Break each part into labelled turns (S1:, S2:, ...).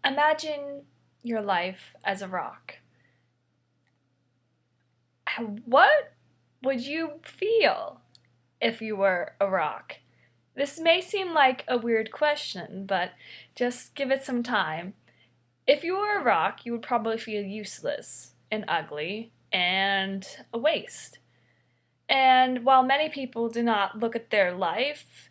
S1: Imagine your life as a rock. What would you feel if you were a rock? This may seem like a weird question, but just give it some time. If you were a rock, you would probably feel useless and ugly and a waste. And while many people do not look at their life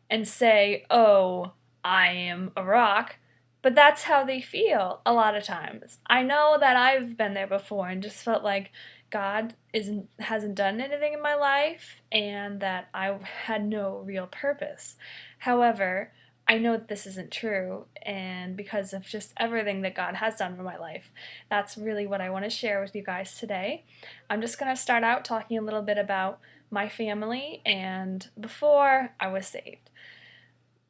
S1: and say, oh, I am a rock, but that's how they feel a lot of times. I know that I've been there before and just felt like God hasn't done anything in my life and that I had no real purpose. However, I know that this isn't true, and because of just everything that God has done in my life, that's really what I want to share with you guys today. I'm just going to start out talking a little bit about my family and before I was saved.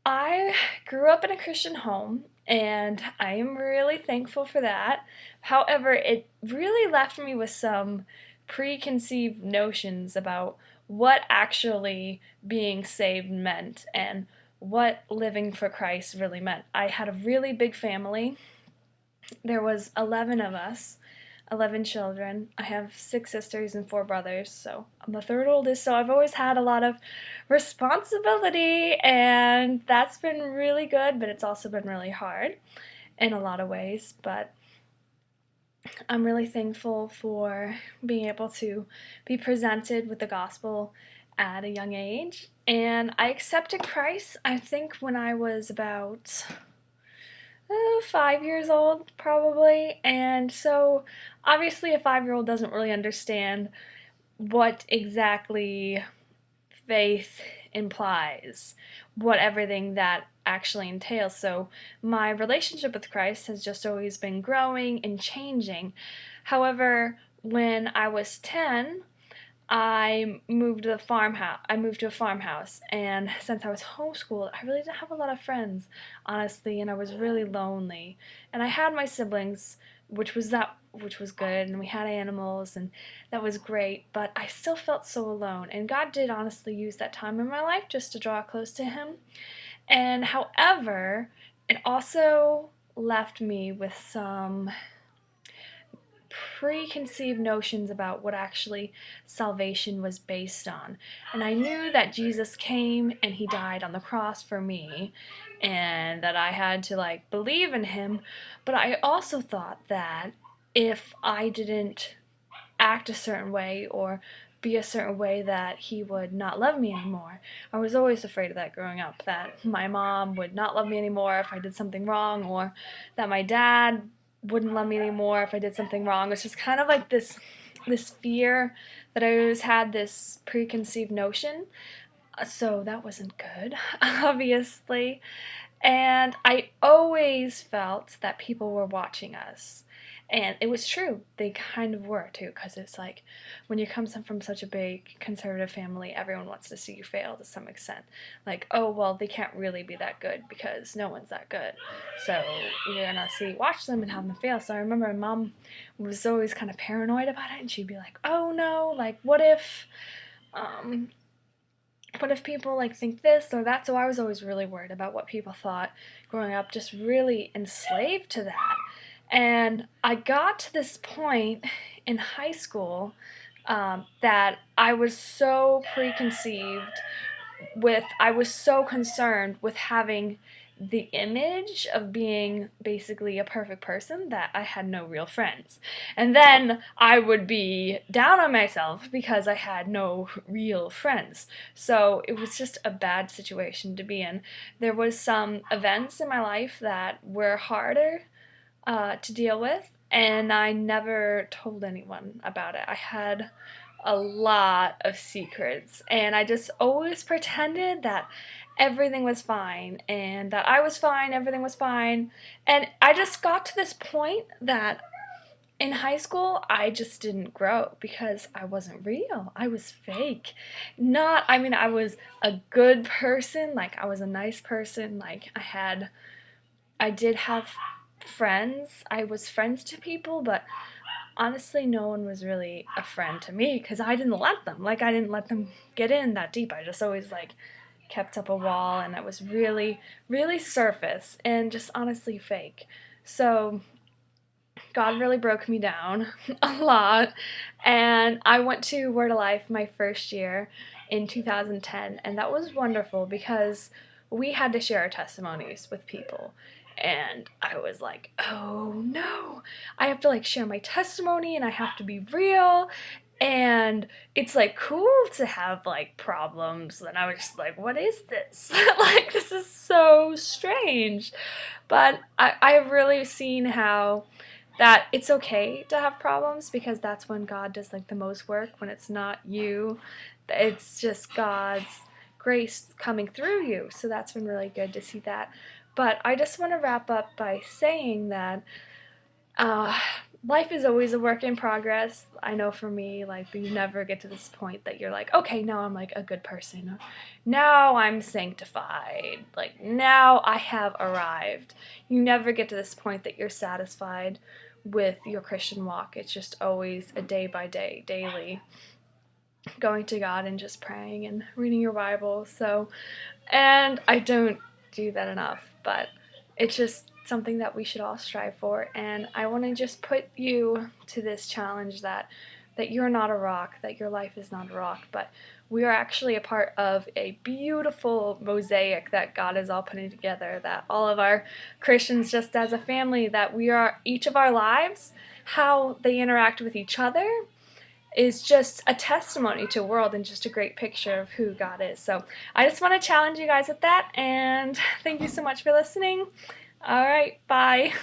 S1: I grew up in a Christian home and I am really thankful for that. However, it really left me with some preconceived notions about what actually being saved meant and what living for Christ really meant. I had a really big family. There was 11 of us, 11 children. I have 6 sisters and 4 brothers, so I'm the third oldest, so I've always had a lot of responsibility, and that's been really good, but it's also been really hard in a lot of ways. But I'm really thankful for being able to be presented with the gospel at a young age. And I accepted Christ, I think, when I was about 5 years old, probably. And so, obviously, a 5-year-old doesn't really understand what exactly faith implies, what everything that actually entails. So, my relationship with Christ has just always been growing and changing. However, when I was 10, I moved to the farmhouse. I moved to a farmhouse, and since I was homeschooled, I really didn't have a lot of friends, honestly, and I was really lonely. And I had my siblings, which was good, and we had animals, and that was great. But I still felt so alone, and God did honestly use that time in my life just to draw close to Him. And however, it also left me with some preconceived notions about what actually salvation was based on. And I knew that Jesus came and he died on the cross for me and that I had to believe in him, but I also thought that if I didn't act a certain way or be a certain way that he would not love me anymore. I was always afraid of that growing up, that my mom would not love me anymore if I did something wrong, or that my dad wouldn't love me anymore if I did something wrong. It's just kind of like this fear that I always had, this preconceived notion. So that wasn't good, obviously. And I always felt that people were watching us. And it was true. They kind of were too, because it's like when you come from such a big conservative family, everyone wants to see you fail to some extent. Like, oh, well, they can't really be that good because no one's that good. So you're going to watch them and have them fail. So I remember my mom was always kind of paranoid about it, and she'd be like, oh no, um, what if people think this or that? So I was always really worried about what people thought growing up, just really enslaved to that. And I got to this point in high school that I was so I was so concerned with having the image of being basically a perfect person that I had no real friends. And then I would be down on myself because I had no real friends. So it was just a bad situation to be in. There was some events in my life that were harder to deal with, and I never told anyone about it. I had a lot of secrets, and I just always pretended that everything was fine and that I was fine, everything was fine. And I just got to this point that in high school, I just didn't grow because I wasn't real. I was fake. I was a good person, I was a nice person, I did have friends. I was friends to people, but honestly, no one was really a friend to me because I didn't let them. I didn't let them get in that deep. I just always kept up a wall, and I was really, really surface and just honestly fake. So God really broke me down a lot, and I went to Word of Life my first year in 2010, and that was wonderful because we had to share our testimonies with people. And I was like, oh no, I have to like share my testimony and I have to be real. And it's like cool to have like problems. And I was just like, what is this? Like, this is so strange. But I've really seen how that it's okay to have problems because that's when God does like the most work, when it's not you. It's just God's grace coming through you. So that's been really good to see that. But I just want to wrap up by saying that uh, life is always a work in progress. I know for me, like, you never get to this point that you're like, okay, now I'm like a good person. Now I'm sanctified. Like, now I have arrived. You never get to this point that you're satisfied with your Christian walk. It's just always a day by day, daily going to God and just praying and reading your Bible. So, and I don't do that enough, but it's just something that we should all strive for. And I want to just put you to this challenge that you're not a rock, that your life is not a rock, but we are actually a part of a beautiful mosaic that God is all putting together, that all of our Christians, just as a family, that we are, each of our lives, how they interact with each other is just a testimony to the world and just a great picture of who God is. So I just want to challenge you guys with that, and thank you so much for listening. All right, bye.